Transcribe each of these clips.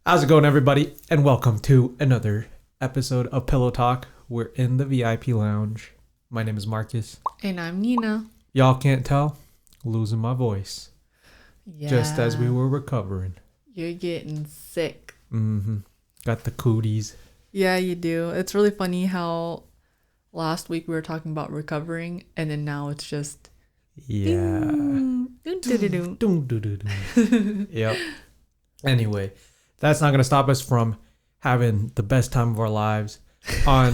How's it going, everybody? And welcome to another episode of Pillow Talk. We're in the VIP lounge. My name is Marcus. And I'm Nina. Y'all can't tell, losing my voice. Yeah. Just as we were recovering. You're getting sick. Got the cooties. Yeah, you do. It's really funny how last week we were talking about recovering, and then now it's just... Yeah. Yep. Anyway, that's not going to stop us from having the best time of our lives on...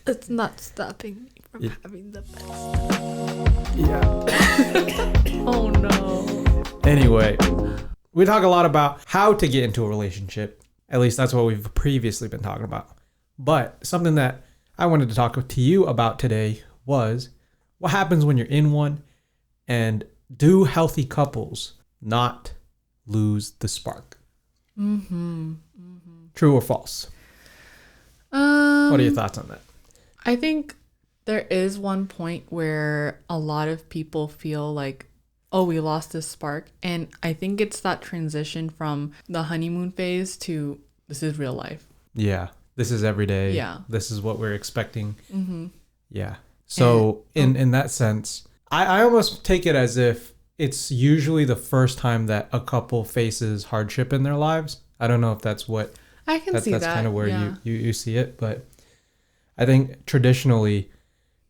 It's not stopping me from having the best. Yeah. Oh, no. Anyway, we talk a lot about how to get into a relationship. At least that's what we've previously been talking about. But something that I wanted to talk to you about today was what happens when you're in one, and do healthy couples not lose the spark? True or false? What are your thoughts on that? I think there is one point where a lot of people feel like, oh, we lost this spark. And I think it's that transition from the honeymoon phase to this is real life. Yeah. This is every day. Yeah. This is what we're expecting. Yeah. So in that sense, I almost take it as if it's usually the first time that a couple faces hardship in their lives. I don't know if that's what... I can see that. That's kind of where you see it. But I think traditionally,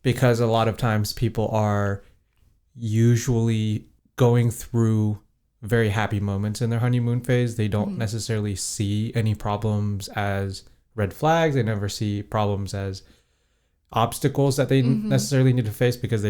because a lot of times people are usually going through very happy moments in their honeymoon phase, they don't necessarily see any problems as red flags. They never see problems as obstacles that they necessarily need to face, because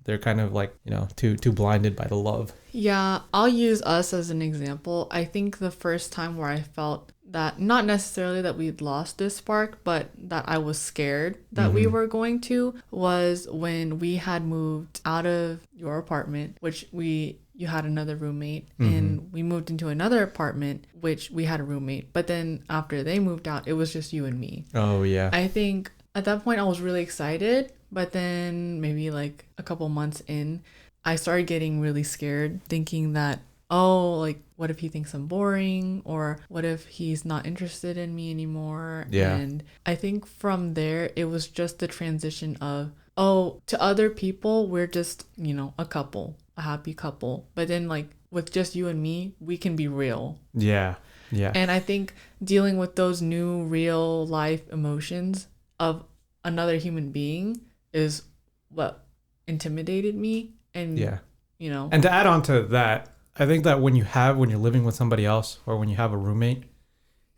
they're kind of like, too blinded by the love. Yeah, I'll use us as an example. I think the first time where I felt that, not necessarily that we'd lost this spark, but that I was scared that we were going to, was when we had moved out of your apartment, which you had another roommate, and we moved into another apartment, which we had a roommate. But then after they moved out, it was just you and me. Oh, yeah. I think at that point I was really excited, but then maybe like a couple months in, I started getting really scared, thinking that, oh, like, what if he thinks I'm boring? Or what if he's not interested in me anymore? Yeah. And I think from there, it was just the transition of, oh, to other people, we're just, a couple, a happy couple. But then, like, with just you and me, we can be real. Yeah. Yeah. And I think dealing with those new real life emotions of another human being is what intimidated me. And, And to add on to that, I think that when you're living with somebody else, or when you have a roommate,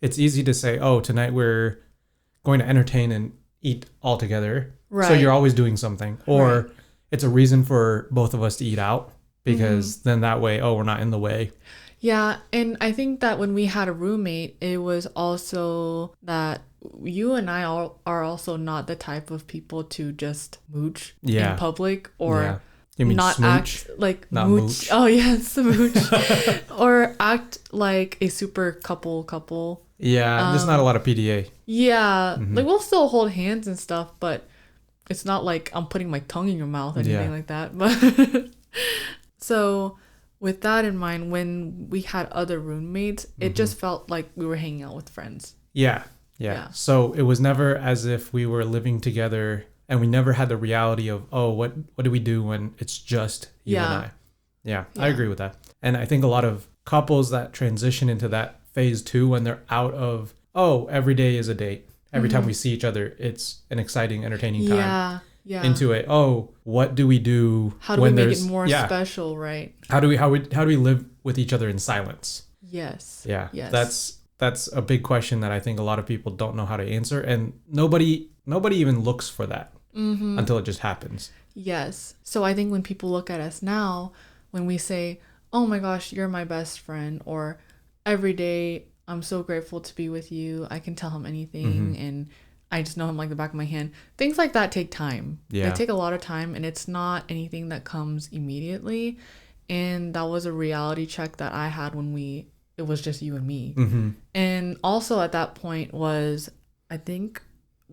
it's easy to say, oh, tonight we're going to entertain and eat all together. Right. So you're always doing something. Or it's a reason for both of us to eat out, because then that way, we're not in the way. Yeah. And I think that when we had a roommate, it was also that you and I are also not the type of people to just mooch in public, or You mean not smooch? act like not mooch. Oh yeah, smooch. Or act like a super couple. Yeah, there's not a lot of PDA. Yeah, like we'll still hold hands and stuff, but it's not like I'm putting my tongue in your mouth or anything like that. But so with that in mind, when we had other roommates, it just felt like we were hanging out with friends. Yeah. So it was never as if we were living together, and we never had the reality of, oh, what do we do when it's just you and I? Yeah, I agree with that. And I think a lot of couples that transition into that phase too, when they're out of, oh, every day is a date. Every time we see each other, it's an exciting, entertaining time. Yeah. Into it, oh, what do we do? How do we make it more special, right? How do we live with each other in silence? Yes. Yeah. Yes. That's a big question that I think a lot of people don't know how to answer, and nobody even looks for that until it just happens. Yes. So I think when people look at us now, when we say, oh my gosh, you're my best friend, or every day I'm so grateful to be with you, I can tell him anything, and I just know him like the back of my hand. Things like that take time. Yeah. They take a lot of time, and it's not anything that comes immediately. And that was a reality check that I had when it was just you and me. And also at that point was, I think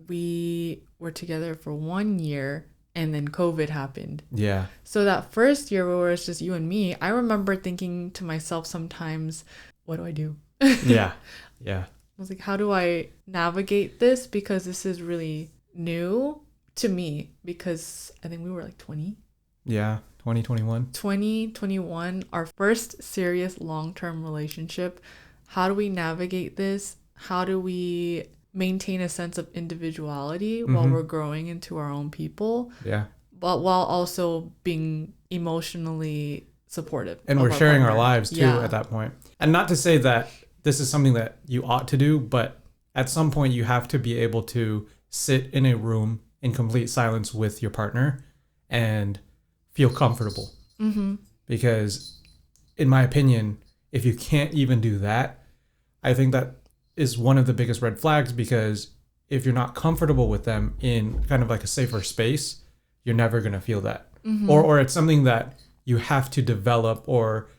we were together for 1 year, and then COVID happened. Yeah. So that first year where it was just you and me, I remember thinking to myself sometimes, what do I do? Yeah. Yeah. I was like, how do I navigate this? Because this is really new to me, because I think we were like 20. Yeah. 2021. 2021, our first serious long-term relationship. How do we navigate this? How do we maintain a sense of individuality while we're growing into our own people? Yeah. But while also being emotionally supportive. And of we're sharing our partner. lives too at that point. And not to say that this is something that you ought to do, but at some point you have to be able to sit in a room in complete silence with your partner and feel comfortable. Because in my opinion, if you can't even do that, I think that is one of the biggest red flags, because if you're not comfortable with them in kind of like a safer space, you're never going to feel that. Or it's something that you have to develop or,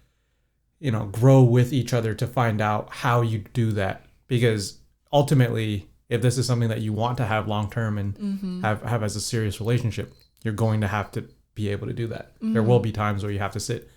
you know, grow with each other to find out how you do that. Because ultimately, if this is something that you want to have long term and have as a serious relationship, you're going to have to be able to do that. There will be times where you have to sit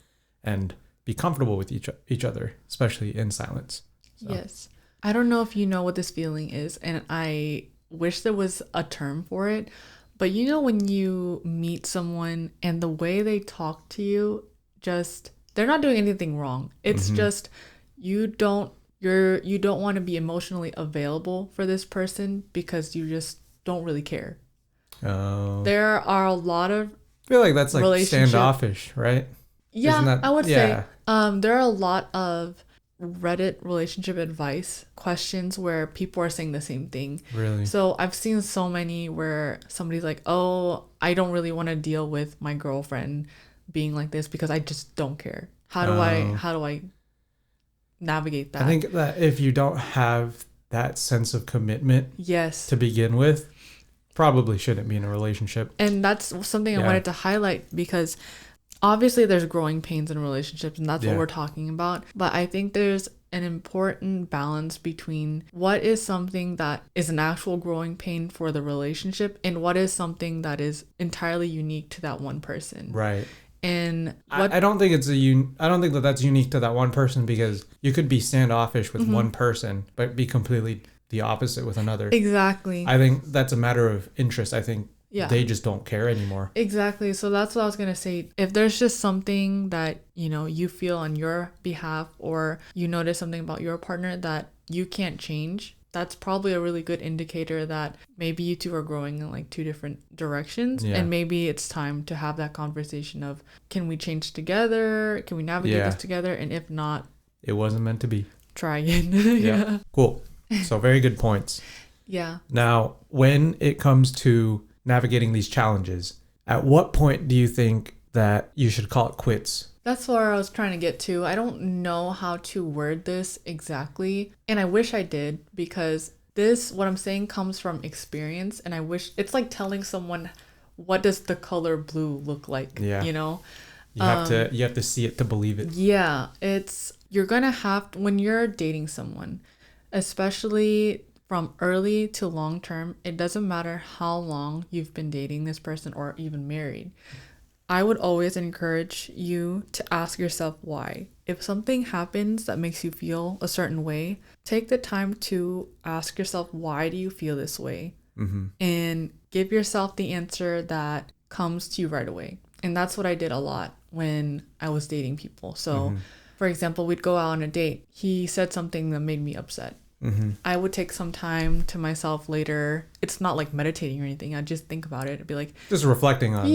and be comfortable with each other, especially in silence. So. Yes. I don't know if you know what this feeling is, and I wish there was a term for it, but you know when you meet someone and the way they talk to you, just they're not doing anything wrong. It's just you don't want to be emotionally available for this person because you just don't really care. Oh. There are a lot of I feel like that's like standoffish, right? Yeah, I would say there are a lot of Reddit relationship advice questions where people are saying the same thing. Really? So I've seen so many where somebody's like, oh, I don't really want to deal with my girlfriend being like this because I just don't care. How do I navigate that? I think that if you don't have that sense of commitment to begin with, probably shouldn't be in a relationship. And that's something I wanted to highlight, because obviously there's growing pains in relationships, and that's what we're talking about. But I think there's an important balance between what is something that is an actual growing pain for the relationship and what is something that is entirely unique to that one person. Right. And I don't think I don't think that that's unique to that one person, because you could be standoffish with one person but be completely the opposite with another. Exactly. I think that's a matter of interest. I think they just don't care anymore. Exactly. So that's what I was going to say. If there's just something that, you know, you feel on your behalf, or you notice something about your partner that you can't change, that's probably a really good indicator that maybe you two are growing in like two different directions. And maybe it's time to have that conversation of, can we change together? Can we navigate this together? And if not, it wasn't meant to be. Try again. Cool. So very good points. Now, when it comes to navigating these challenges, at what point do you think that you should call it quits? That's where I was trying to get to. I don't know how to word this exactly, and I wish I did, because what I'm saying comes from experience, and I wish it's like telling someone, what does the color blue look like? You know? You have to see it to believe it. You're gonna have to, when you're dating someone, especially from early to long term, it doesn't matter how long you've been dating this person or even married. I would always encourage you to ask yourself why. If something happens that makes you feel a certain way, take the time to ask yourself, why do you feel this way? And give yourself the answer that comes to you right away. And that's what I did a lot when I was dating people. So, for example, we'd go out on a date. He said something that made me upset. I would take some time to myself later. It's not like meditating or anything. I'd just think about it. I'd be like, just reflecting on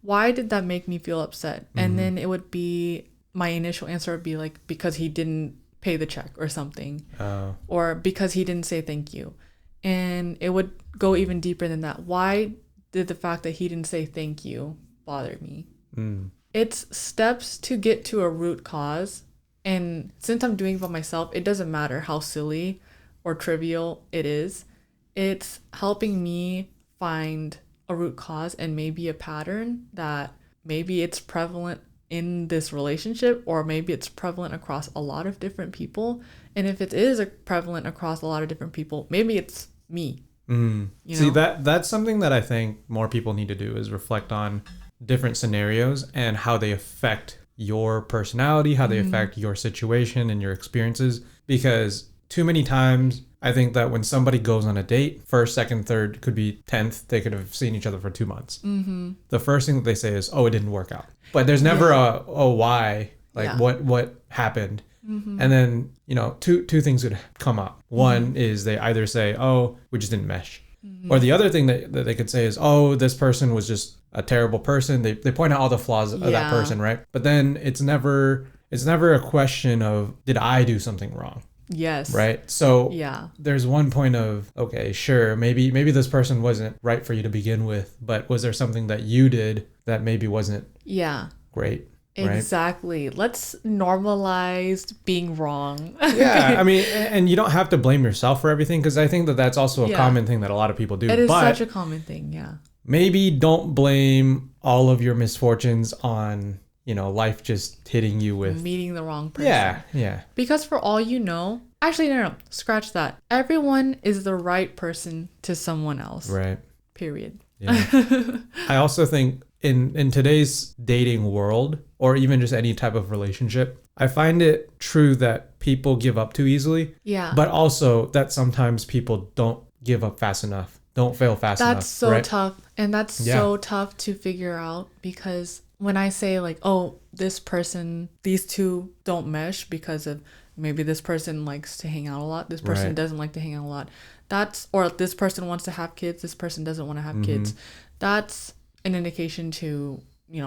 why did that make me feel upset? And then it would be, my initial answer would be like, because he didn't pay the check or something, or because he didn't say thank you. And it would go even deeper than that. Why did the fact that he didn't say thank you bother me? It's steps to get to a root cause. And since I'm doing it by myself, it doesn't matter how silly or trivial it is. It's helping me find a root cause and maybe a pattern that maybe it's prevalent in this relationship, or maybe it's prevalent across a lot of different people. And if it is prevalent across a lot of different people, maybe it's me. You See, know? that's something that I think more people need to do is reflect on different scenarios and how they affect your personality, how they affect your situation and your experiences. Because too many times, I think that when somebody goes on a date, first, second, third, could be 10th, they could have seen each other for 2 months. The first thing that they say is, oh, it didn't work out. But there's never a why, like what happened. And then, two things could come up. One is they either say, oh, we just didn't mesh. Or the other thing that they could say is, oh, this person was just a terrible person. They point out all the flaws of that person, right? But then it's never a question of, did I do something wrong? Yes. Right? So Yeah. there's one point of, okay, sure, maybe this person wasn't right for you to begin with, but was there something that you did that maybe wasn't great? Right? Exactly. Let's normalize being wrong. Yeah, I mean, and you don't have to blame yourself for everything, because I think that that's also a common thing that a lot of people do. It is but such a common thing, yeah. maybe don't blame all of your misfortunes on, life just hitting you with Meeting the wrong person. Yeah. Because for all you know, actually, no, scratch that. Everyone is the right person to someone else. Right. Period. Yeah. I also think in today's dating world, or even just any type of relationship, I find it true that people give up too easily. Yeah. But also that sometimes people don't give up fast enough. Don't fail fast enough. That's so right? tough. And that's so tough to figure out, because when I say like, oh, this person, these two don't mesh because of maybe this person likes to hang out a lot, this person doesn't like to hang out a lot. Or this person wants to have kids, this person doesn't want to have kids. That's an indication to,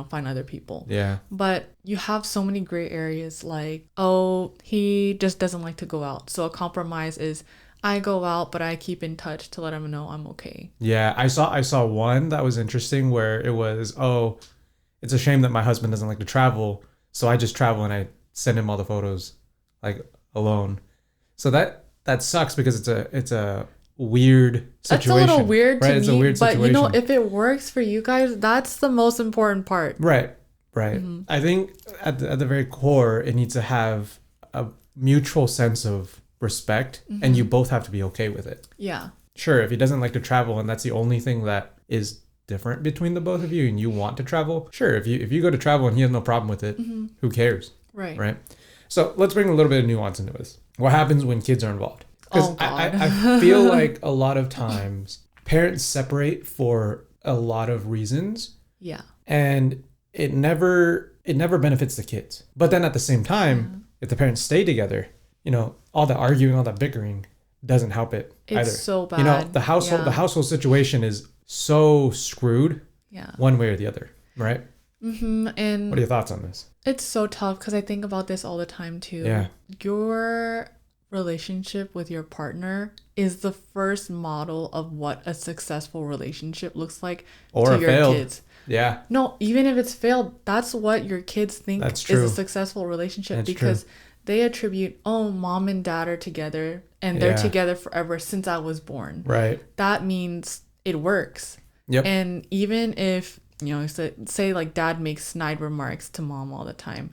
find other people. Yeah. But you have so many gray areas, like, oh, he just doesn't like to go out. So a compromise is, I go out, but I keep in touch to let him know I'm okay. Yeah, I saw one that was interesting where it was, oh, it's a shame that my husband doesn't like to travel, so I just travel and I send him all the photos, like, alone. So that sucks, because it's a weird situation. That's a little weird to me, it's a weird but situation. if it works for you guys, that's the most important part. Right. I think at the very core, it needs to have a mutual sense of respect, and you both have to be okay with it. Yeah. Sure, if he doesn't like to travel and that's the only thing that is different between the both of you and you want to travel, sure, if you go to travel and he has no problem with it, who cares? Right. So let's bring a little bit of nuance into this. What happens when kids are involved? Because I feel like a lot of times parents separate for a lot of reasons. Yeah. And it never benefits the kids. But then at the same time, if the parents stay together, all the arguing, all that bickering doesn't help it either. It's so bad. The household situation is so screwed. Yeah. One way or the other, right? And what are your thoughts on this? It's so tough, because I think about this all the time too. Yeah. Your relationship with your partner is the first model of what a successful relationship looks like to your failed. kids. Yeah. No, even if it's failed, that's what your kids think is a successful relationship. That's because they attribute, oh, mom and dad are together and they're together forever since I was born. Right. That means it works. Yep. And even if, say like dad makes snide remarks to mom all the time,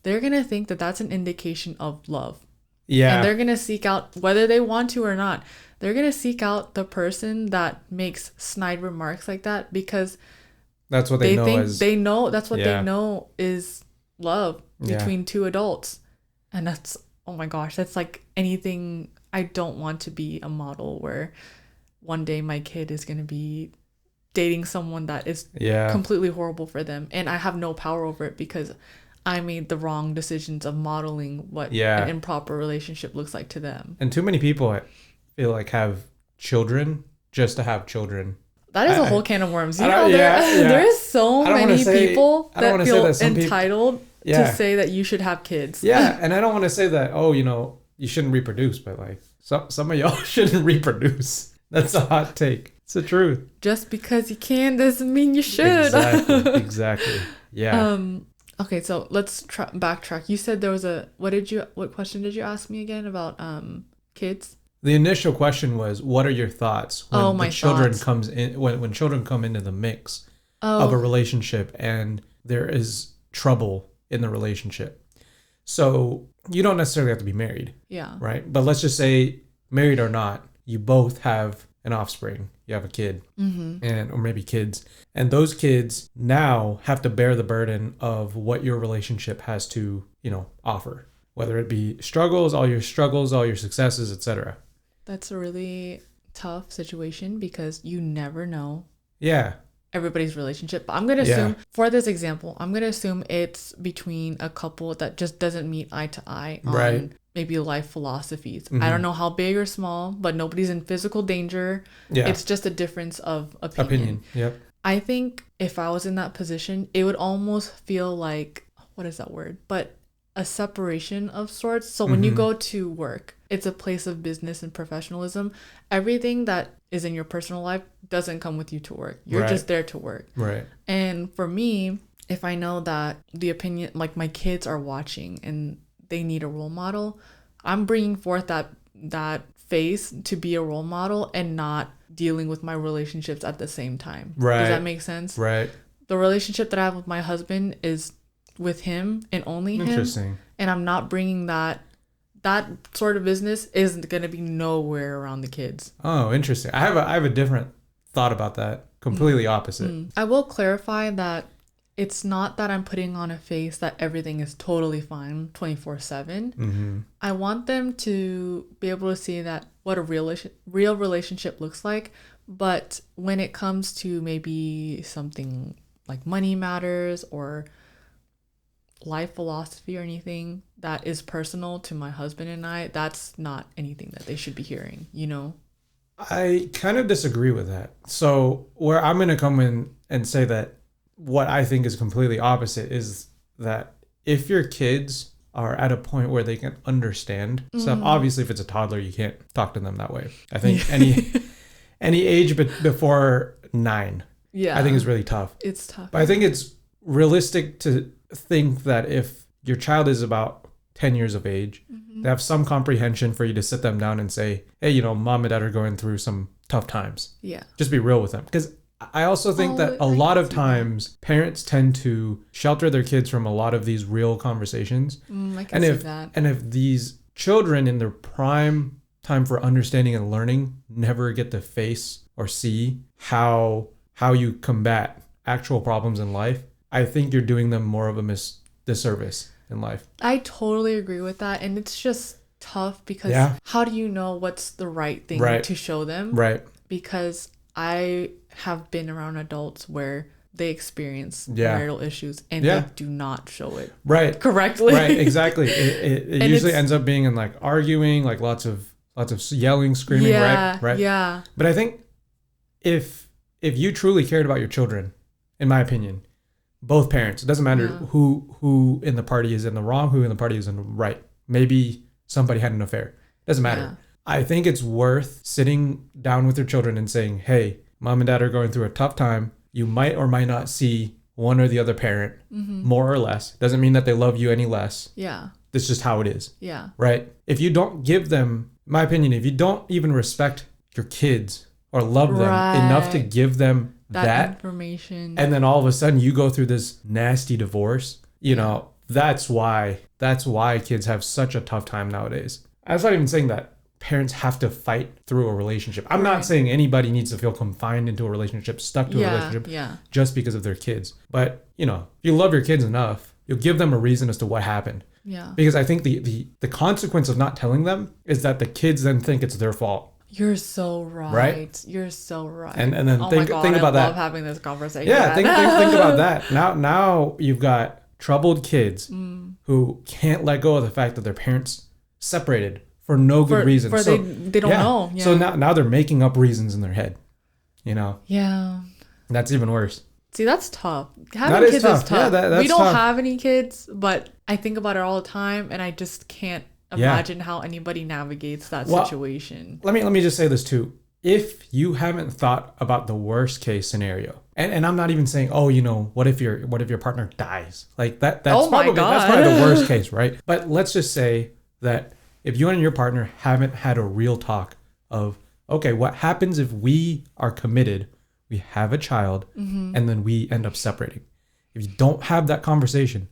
they're going to think that that's an indication of love. Yeah. And they're going to seek out, whether they want to or not, they're going to seek out the person that makes snide remarks like that, because that's what they know that's what they know is love between two adults. And that's, oh my gosh, that's like anything. I don't want to be a model where one day my kid is going to be dating someone that is completely horrible for them, and I have no power over it because I made the wrong decisions of modeling what an improper relationship looks like to them. And too many people, I feel like, have children just to have children. That is a whole can of worms. There is so many people that feel entitled to say that you should have kids. Yeah, and I don't want to say that, you shouldn't reproduce, but like some of y'all shouldn't reproduce. That's a hot take. It's the truth. Just because you can doesn't mean you should. Exactly. Yeah. Okay, so let's backtrack. You said there was what question did you ask me again about kids? The initial question was, what are your thoughts when children come into the mix of a relationship and there is trouble in the relationship? So you don't necessarily have to be married. Yeah. Right? But let's just say, married or not, you both have an offspring, you have a kid, and or maybe kids, and those kids now have to bear the burden of what your relationship has to, offer, whether it be struggles, all your successes, etc. That's a really tough situation because you never know Yeah. everybody's relationship. But I'm going to assume, for this example, I'm going to assume it's between a couple that just doesn't meet eye to eye on maybe life philosophies. I don't know how big or small, but nobody's in physical danger. Yeah. It's just a difference of opinion. Yep. I think if I was in that position, it would almost feel like, what is that word? But a separation of sorts. So when you go to work, it's a place of business and professionalism. Everything that is in your personal life doesn't come with you to work. You're just there to work. Right. And for me, if I know that the opinion, like my kids are watching and they need a role model, I'm bringing forth that face to be a role model and not dealing with my relationships at the same time. Right. Does that make sense? Right. The relationship that I have with my husband is with him and only him. Interesting. And I'm not bringing that sort of business isn't going to be nowhere around the kids. Oh, interesting. I have a different thought about that. Completely opposite. I will clarify that it's not that I'm putting on a face that everything is totally fine 24/7. I want them to be able to see that what a real relationship looks like. But when it comes to maybe something like money matters or life philosophy or anything that is personal to my husband and I, that's not anything that they should be hearing, I kind of disagree with that. So where I'm going to come in and say that what I think is completely opposite is that if your kids are at a point where they can understand stuff, obviously if it's a toddler, you can't talk to them that way. I think any age before 9, I think is really tough. It's tough. But I think it's realistic to think that if your child is about 10 years of age, they have some comprehension for you to sit them down and say, hey, mom and dad are going through some tough times. Yeah. Just be real with them. Because I also think that a lot of times parents tend to shelter their kids from a lot of these real conversations. I can see that. And if these children in their prime time for understanding and learning never get to face or see how you combat actual problems in life, I think you're doing them more of a disservice in life. I totally agree with that. And it's just tough because how do you know what's the right thing to show them? Right. Because I have been around adults where they experience marital issues and they do not show it correctly. Right, exactly. It usually ends up being in like arguing, like lots of yelling, screaming, right? Yeah. But I think if you truly cared about your children, in my opinion, both parents, it doesn't matter who in the party is in the wrong, who in the party is in the right. Maybe somebody had an affair. Doesn't matter. Yeah. I think it's worth sitting down with your children and saying, hey, mom and dad are going through a tough time. You might or might not see one or the other parent, more or less. Doesn't mean that they love you any less. Yeah. That's just how it is. Yeah. Right? If you don't give them, in my opinion, if you don't even respect your kids or love them enough to give them that information, and then all of a sudden you go through this nasty divorce, that's why kids have such a tough time nowadays. I'm not even saying that parents have to fight through a relationship. I'm not saying anybody needs to feel confined into a relationship, stuck to a relationship just because of their kids. But, if you love your kids enough, you'll give them a reason as to what happened. Yeah. Because I think the consequence of not telling them is that the kids then think it's their fault. You're so right. You're so right. And then think about that. I love having this conversation. Yeah, think about that. Now you've got troubled kids who can't let go of the fact that their parents separated for no good reason. So they don't know. Yeah. So now they're making up reasons in their head. Yeah. That's even worse. See, that's tough. Having kids is tough. Yeah, that's we don't tough. have any kids, but I think about it all the time, and I just can't imagine how anybody navigates that situation. Let me just say this too. If you haven't thought about the worst case scenario, and I'm not even saying, what if your partner dies? Like that's probably the worst case, right? But let's just say that if you and your partner haven't had a real talk of, okay, what happens if we are committed, we have a child, and then we end up separating? If you don't have that conversation,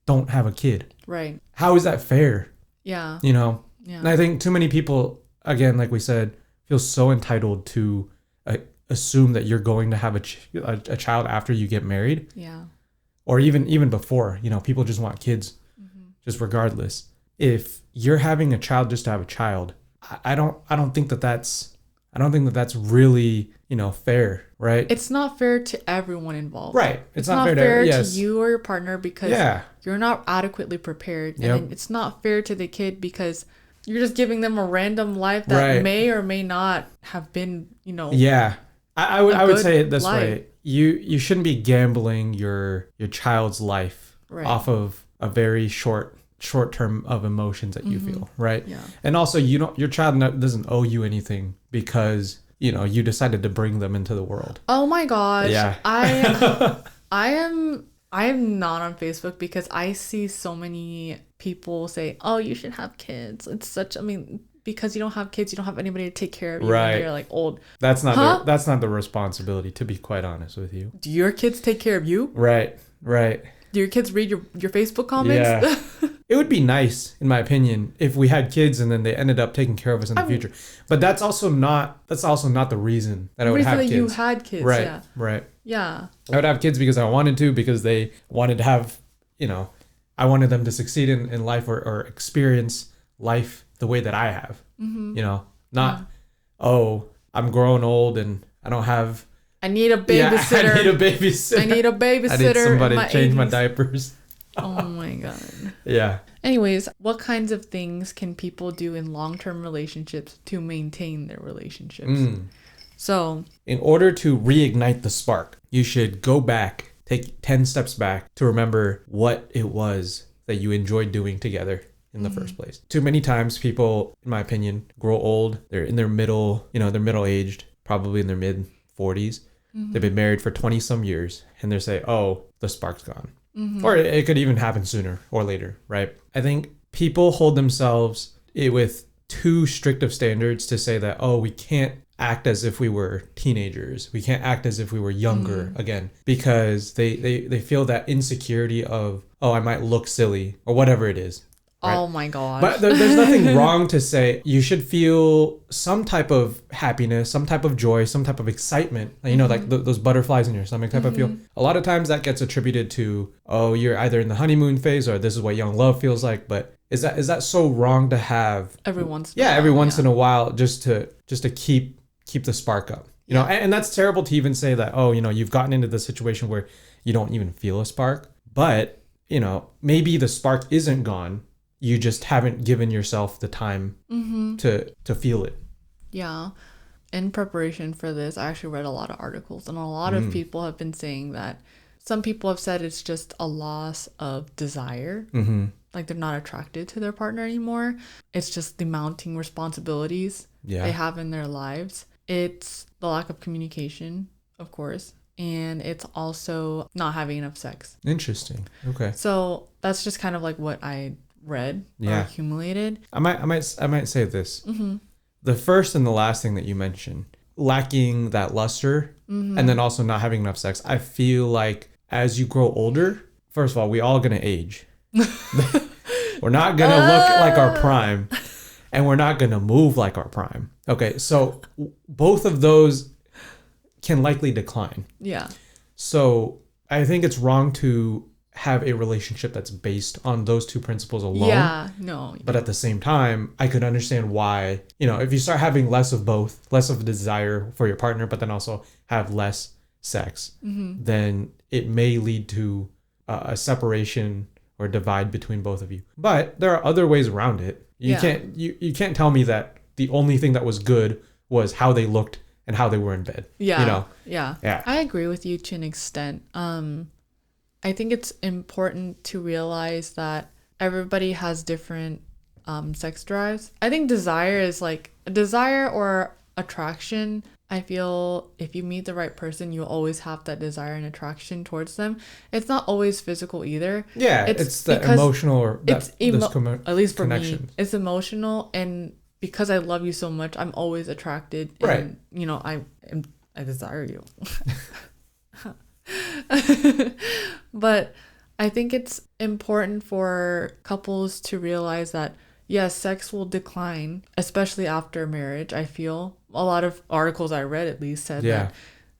don't have a kid. Right. How is that fair? Yeah. And I think too many people, again, like we said, feel so entitled to assume that you're going to have a child after you get married. Yeah. Or even before, people just want kids, just regardless. If you're having a child just to have a child, I don't think that's really, fair, right? It's not fair to everyone involved. Right. It's not fair to yes. you or your partner because you're not adequately prepared. Yep. And it's not fair to the kid because you're just giving them a random life that may or may not have been, Yeah. I would say it this life. way. You shouldn't be gambling your child's life off of a very short term of emotions that you feel, right? Yeah. And also, your child doesn't owe you anything because you decided to bring them into the world. Oh my gosh. Yeah. I am not on Facebook because I see so many people say, "Oh, you should have kids." It's because you don't have kids, you don't have anybody to take care of you when you're like old. That's not that's not the responsibility, to be quite honest with you. Do your kids take care of you? Right. Do your kids read your Facebook comments? Yeah. It would be nice, in my opinion, if we had kids and then they ended up taking care of us in the future. But that's also not the reason that I would have kids. You had kids, right, yeah. Right. Yeah. I would have kids because I wanted to, because they wanted to have, I wanted them to succeed in life or experience life the way that I have. Not, I'm growing old and I don't have... I need a babysitter. Yeah, I need a babysitter. I need somebody to change my diapers. Oh my God. Yeah. Anyways, what kinds of things can people do in long-term relationships to maintain their relationships? So, in order to reignite the spark, you should go back, take 10 steps back to remember what it was that you enjoyed doing together in the first place. Too many times people, in my opinion, grow old. They're in their they're middle-aged, probably in their mid-40s. They've been married for 20 some years and they say, "Oh, the spark's gone." Or it could even happen sooner or later, right? I think people hold themselves with too strict of standards to say that, we can't act as if we were teenagers. We can't act as if we were younger again, because they feel that insecurity of, I might look silly or whatever it is. Right? Oh my gosh. But there's nothing wrong to say. You should feel some type of happiness, some type of joy, some type of excitement. Like those butterflies in your stomach type of feel. A lot of times that gets attributed to, you're either in the honeymoon phase or this is what young love feels like. But is that so wrong to have every once in a while just to keep the spark up? And that's terrible to even say that, you've gotten into the situation where you don't even feel a spark. But, maybe the spark isn't gone. You just haven't given yourself the time to feel it. Yeah. In preparation for this, I actually read a lot of articles, and a lot of people have been saying that some people have said it's just a loss of desire. Like they're not attracted to their partner anymore. It's just the mounting responsibilities they have in their lives. It's the lack of communication, of course. And it's also not having enough sex. Interesting. Okay. So that's just kind of like what I read or accumulated. I might say this. The first and the last thing that you mentioned, lacking that luster and then also not having enough sex. I feel like as you grow older, first of all, we all gonna age. We're not gonna look like our prime, and we're not gonna move like our prime. Okay, so both of those can likely decline. Yeah. So I think it's wrong to have a relationship that's based on those two principles alone. Yeah, no. But at the same time, I could understand why, if you start having less of both, less of a desire for your partner, but then also have less sex, then it may lead to a separation or divide between both of you. But there are other ways around it. You can't tell me that the only thing that was good was how they looked and how they were in bed. Yeah. Yeah. I agree with you to an extent. I think it's important to realize that everybody has different sex drives. I think desire is like a desire or attraction. I feel if you meet the right person, you'll always have that desire and attraction towards them. It's not always physical either. Yeah, it's the emotional or at least for me, it's emotional. And because I love you so much, I'm always attracted. And, I desire you. But I think it's important for couples to realize that yes, sex will decline, especially after marriage, I feel, a lot of articles I read at least said Yeah. that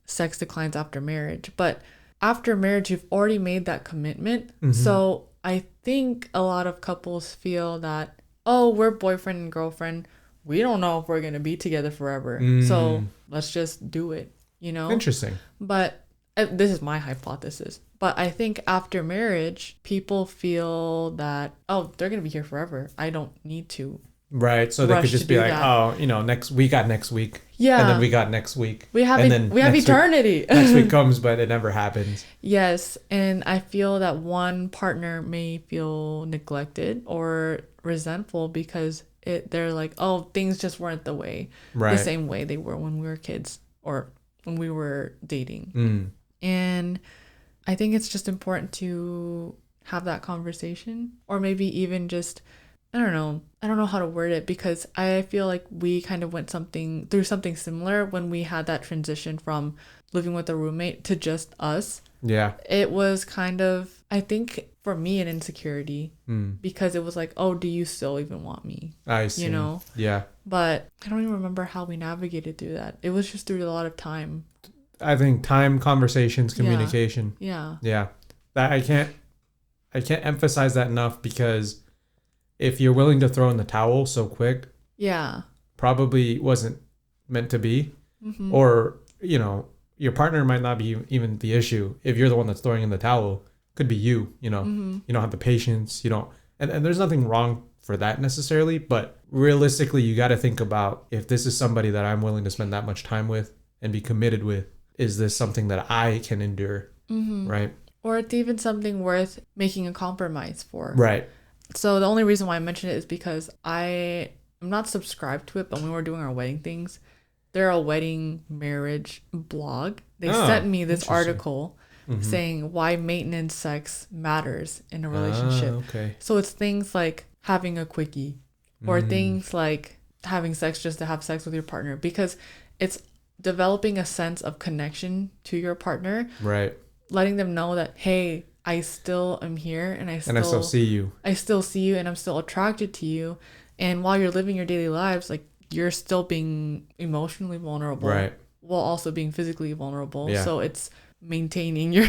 sex declines after marriage. But after marriage, you've already made that commitment. So I think a lot of couples feel that, oh, we're boyfriend and girlfriend. We don't know if we're going to be together forever. So let's just do it, you know? Interesting. But this is my hypothesis. But I think after marriage, people feel that, oh, they're going to be here forever. I don't need to. Right. So they Rush could just to be do like, that. oh, you know, we got next week. Yeah. And then we got next week. We have and then we have next eternity. Next week comes, but it never happens. Yes, and I feel that one partner may feel neglected or resentful because they're like, oh, things just weren't the same way they were when we were kids or when we were dating. And I think it's just important to have that conversation, or maybe even just, I don't know how to word it, because I feel like we kind of went through something similar when we had that transition from living with a roommate to just us. Yeah. It was kind of, I think for me, an insecurity because it was like, oh, do you still even want me? I see. You know? Yeah. But I don't even remember how we navigated through that. It was just through a lot of time. I think time, conversations, communication. Yeah. Yeah. That I can't emphasize that enough, because if you're willing to throw in the towel so quick, yeah, probably wasn't meant to be. Or, you know, your partner might not be even the issue. If you're the one that's throwing in the towel, could be you, you know. You don't have the patience, you don't, and there's nothing wrong for that necessarily, but realistically you got to think about, if this is somebody that I'm willing to spend that much time with and be committed with, is this something that I can endure? Right? Or it's even something worth making a compromise for. Right. So the only reason why I mentioned it is because I'm not subscribed to it, but when we were doing our wedding things, they're a wedding marriage blog. They sent me this article saying why maintenance sex matters in a relationship. Okay. So it's things like having a quickie, or things like having sex just to have sex with your partner, because it's developing a sense of connection to your partner. Right. Letting them know that, hey, I still am here and I still see you. I still see you and I'm still attracted to you. And while you're living your daily lives, like, you're still being emotionally vulnerable. Right. While also being physically vulnerable. Yeah. So it's maintaining your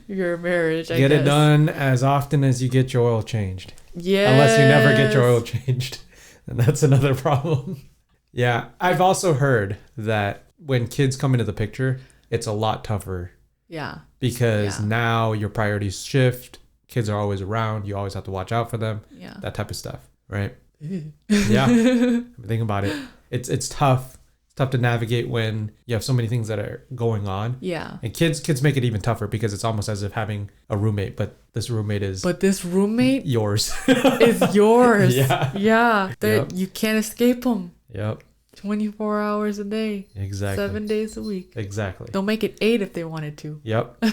your marriage, I guess. Get it done as often as you get your oil changed. Yeah. Unless you never get your oil changed. And that's another problem. Yeah. I've also heard that when kids come into the picture, it's a lot tougher. Yeah. Because now your priorities shift. Kids are always around. You always have to watch out for them. Yeah. That type of stuff. Right? Yeah. Think about it. It's tough. It's tough to navigate when you have so many things that are going on. Yeah. And kids make it even tougher, because it's almost as if having a roommate, but this roommate is yours. is yours. Yeah. Yeah. Yep. You can't escape them. Yep. 24 hours a day. Exactly. 7 days a week. Exactly. They'll make it 8 if they wanted to. Yep.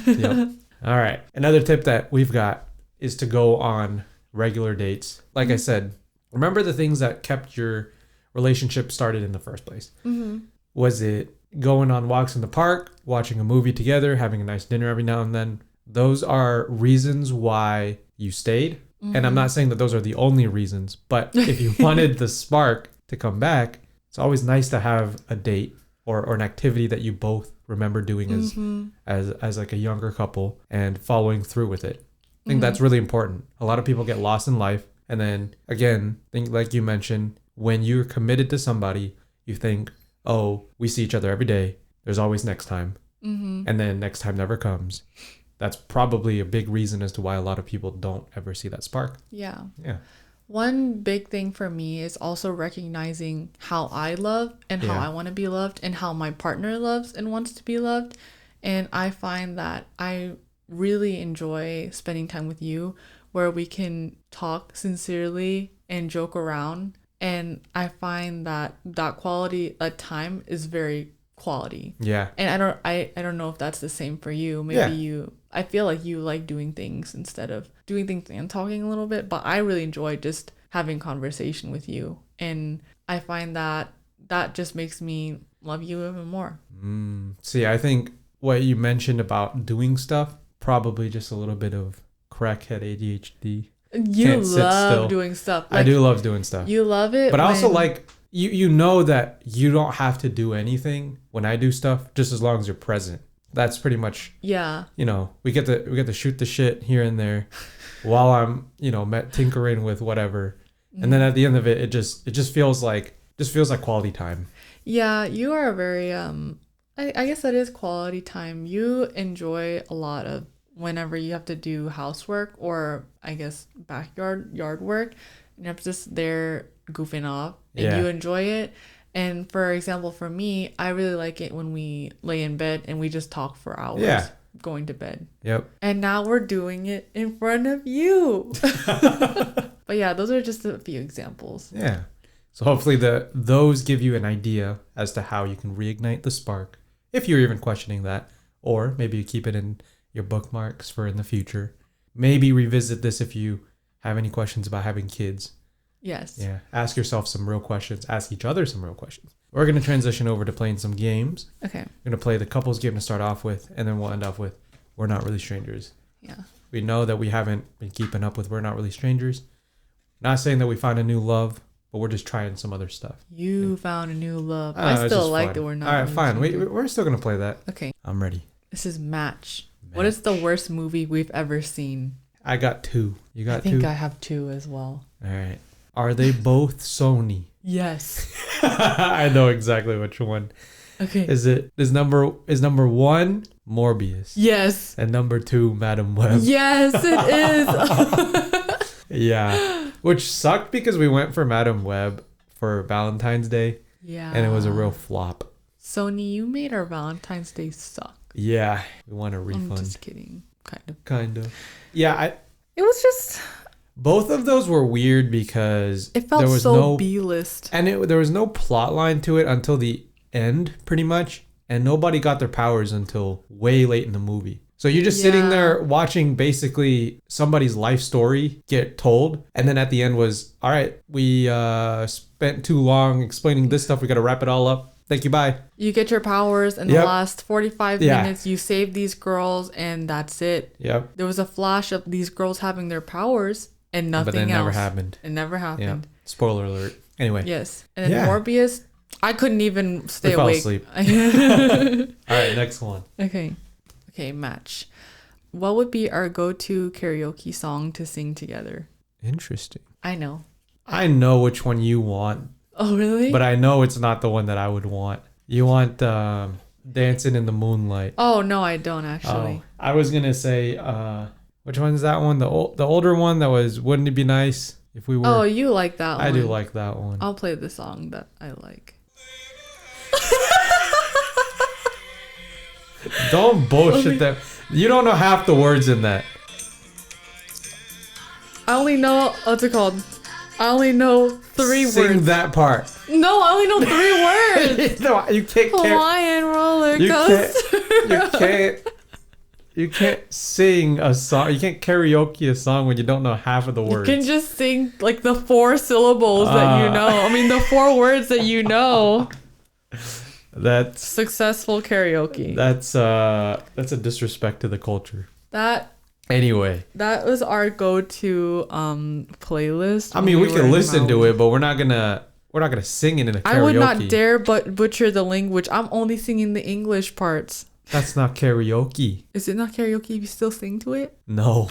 All right. Another tip that we've got is to go on regular dates. Like I said, remember the things that kept your relationship started in the first place. Was it going on walks in the park, watching a movie together, having a nice dinner every now and then? Those are reasons why you stayed. And I'm not saying that those are the only reasons, but if you wanted the spark to come back, it's always nice to have a date or an activity that you both remember doing as like a younger couple and following through with it. I think that's really important. A lot of people get lost in life. And then again, think like you mentioned, when you're committed to somebody, you think, oh, we see each other every day. There's always next time. And then next time never comes. That's probably a big reason as to why a lot of people don't ever see that spark. Yeah. Yeah. One big thing for me is also recognizing how I love and how I want to be loved, and how my partner loves and wants to be loved. And I find that I really enjoy spending time with you, where we can talk sincerely and joke around. And I find that quality of time is very quality. Yeah. And I don't know if that's the same for you. Maybe I feel like you like doing things instead of doing things and talking a little bit, but I really enjoy just having conversation with you. And I find that just makes me love you even more. See, I think what you mentioned about doing stuff, probably just a little bit of crackhead ADHD. You love doing stuff. Like, I do love doing stuff. You love it. But I also like, you know that you don't have to do anything when I do stuff, just as long as you're present. That's pretty much, Yeah. we get to shoot the shit here and there while I'm, tinkering with whatever. And then at the end of it, it just feels like quality time. Yeah, you are very I guess that is quality time. You enjoy a lot of whenever you have to do housework or I guess yard work and you're just there goofing off and you enjoy it. And for example, for me, I really like it when we lay in bed and we just talk for hours going to bed. Yep. And now we're doing it in front of you. But yeah, those are just a few examples. Yeah. So hopefully those give you an idea as to how you can reignite the spark, if you're even questioning that. Or maybe you keep it in your bookmarks for in the future. Maybe revisit this if you have any questions about having kids. Yes. Yeah. Ask yourself some real questions. Ask each other some real questions. We're going to transition over to playing some games. Okay. We're going to play the couples game to start off with, and then we'll end off with We're Not Really Strangers. Yeah. We know that we haven't been keeping up with We're Not Really Strangers. Not saying that we found a new love, but we're just trying some other stuff. You found a new love. I still like that We're Not. All right, fine. We're still going to play that. Okay. I'm ready. This is Match. What is the worst movie we've ever seen? I got 2. You got 2? I think I have 2 as well. All right. Are they both Sony? Yes. I know exactly which one. Okay. Is number 1 Morbius? Yes. And number 2 Madam Web? Yes, it is. Yeah. Which sucked because we went for Madam Web for Valentine's Day. Yeah. And it was a real flop. Sony, you made our Valentine's Day suck. Yeah. We want a refund. I'm just kidding. Kind of. Yeah. It was just... Both of those were weird because it felt there was so B-list. And there was no plot line to it until the end, pretty much. And nobody got their powers until way late in the movie. So you're just sitting there watching basically somebody's life story get told. And then at the end was, all right, we spent too long explaining this stuff. We got to wrap it all up. Thank you. Bye. You get your powers in the last 45 minutes. You save these girls and that's it. Yep. There was a flash of these girls having their powers and nothing else. But it never happened. It never happened. Yep. Spoiler alert. Anyway. Yes. And then Morbius, I couldn't even stay awake. Fell asleep. All right, next one. Okay, Match. What would be our go-to karaoke song to sing together? Interesting. I know which one you want. Oh, really? But I know it's not the one that I would want. You want Dancing in the Moonlight. Oh, no, I don't actually. Oh, I was going to say, which one's that one? The older one that was, Wouldn't It Be Nice If We Were... Oh, you like that one. I do like that one. I'll play the song that I like. Don't bullshit that. You don't know half the words in that. I only know, what's it called? I only know 3 words. Sing that part. No, I only know 3 words. No, you can't. Hawaiian roller coaster. You can't sing a song. You can't karaoke a song when you don't know half of the words. You can just sing like the 4 syllables that you know. I mean, the 4 words that you know. That's successful karaoke. That's a disrespect to the culture. Anyway, that was our go-to playlist. I mean, we can listen to it, but we're not gonna sing it in a karaoke. I would not dare but butcher the language. I'm only singing the English parts. That's not karaoke. Is it not karaoke if you still sing to it? No.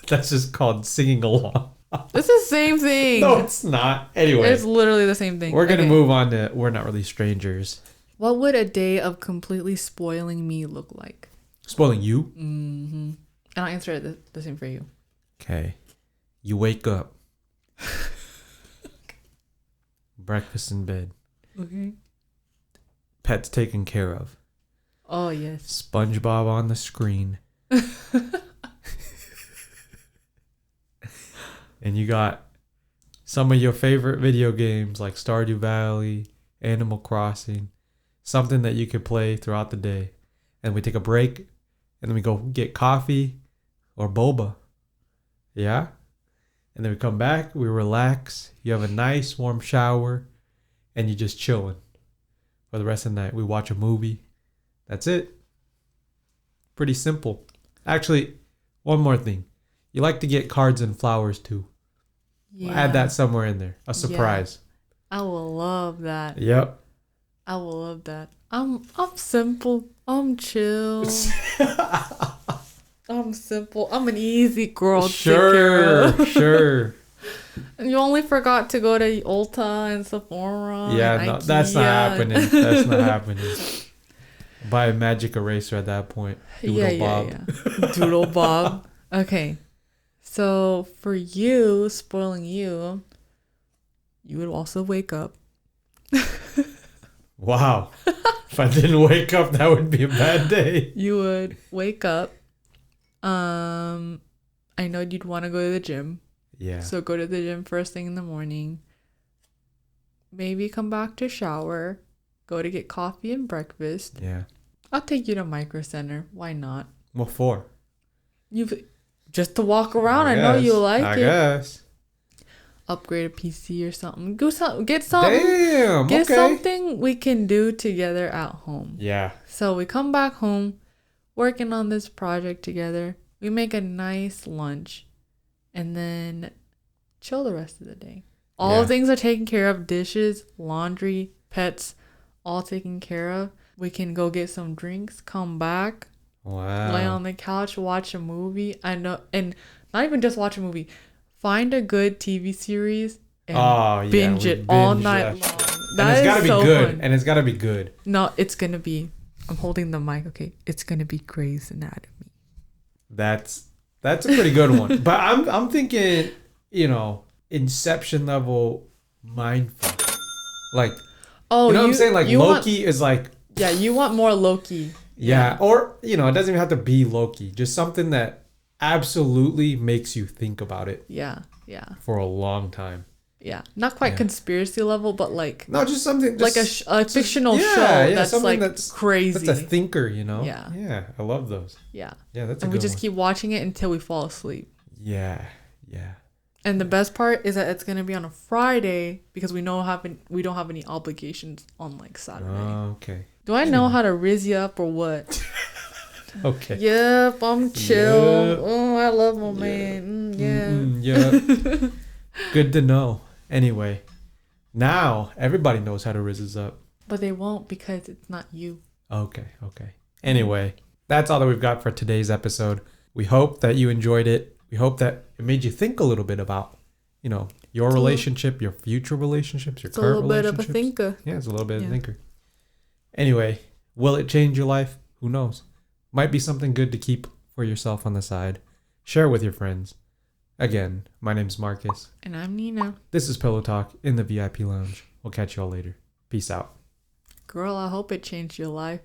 That's just called singing along. It's the same thing. No, it's not. Anyway. It's literally the same thing. We're going to move on to We're Not Really Strangers. What would a day of completely spoiling me look like? Spoiling you? Mm-hmm. And I'll answer it the same for you. Okay. You wake up. Breakfast in bed. Okay. Pets taken care of. Oh, yes. SpongeBob on the screen. And you got some of your favorite video games like Stardew Valley, Animal Crossing, something that you could play throughout the day. And we take a break and then we go get coffee or boba. Yeah? And then we come back, we relax, you have a nice warm shower, and you're just chilling for the rest of the night. We watch a movie. That's it. Pretty simple. Actually, one more thing. You like to get cards and flowers too. Yeah. Add that somewhere in there. A surprise. I will love that. Yep. I will love that. I'm simple. I'm chill. I'm simple. I'm an easy girl to take care of. Sure. And you only forgot to go to Ulta and Sephora. Yeah, and no, IKEA. that's not happening. That's not happening. Buy a magic eraser at that point. Doodle Bob. Yeah. Doodle Bob. Okay. So for you, spoiling you, you would also wake up. Wow. If I didn't wake up, that would be a bad day. You would wake up. I know you'd want to go to the gym. Yeah. So go to the gym first thing in the morning. Maybe come back to shower. Go to get coffee and breakfast. Yeah. I'll take you to Micro Center. Why not? What for? You've just to walk around. I know you like I it. guess. Upgrade a PC or something. Get something. Damn. Get Okay. something we can do together at home. Yeah. So we come back home, working on this project together. We make a nice lunch, and then chill the rest of the day. All things are taken care of. Dishes, laundry, pets, all taken care of. We can go get some drinks, come back, Wow. lay on the couch, watch a movie. I know, and not even just watch a movie. Find a good TV series and binge it all night long. And it's gotta be good. Fun. And it's gotta be good. No, it's gonna be. I'm holding the mic. Okay, it's gonna be Grey's Anatomy. That's a pretty good one. But I'm thinking, Inception level mindful. Like, you know what I'm saying? Like Loki is like. Yeah, you want more Loki. Yeah, or it doesn't even have to be Loki. Just something that absolutely makes you think about it. Yeah. For a long time. Yeah, not quite conspiracy level, but like no, just something like a fictional show that's like that's crazy. That's a thinker, Yeah, I love those. Yeah, that's. And we just keep watching it until we fall asleep. Yeah. And the best part is that it's gonna be on a Friday because we don't have any obligations on like Saturday. Oh, okay. Do I know how to rizz you up or what? Okay. Yep, I'm chill. Yep. Oh, I love my man. Yeah. Good to know. Anyway, now everybody knows how to rizz us up. But they won't because it's not you. Okay. Anyway, that's all that we've got for today's episode. We hope that you enjoyed it. We hope that it made you think a little bit about, your relationship, your future relationships, your current relationships. It's a little bit of a thinker. Yeah, it's a little bit of a thinker. Anyway, will it change your life? Who knows? Might be something good to keep for yourself on the side. Share with your friends. Again, my name's Marcus. And I'm Nina. This is Pillow Talk in the VIP Lounge. We'll catch you all later. Peace out. Girl, I hope it changed your life.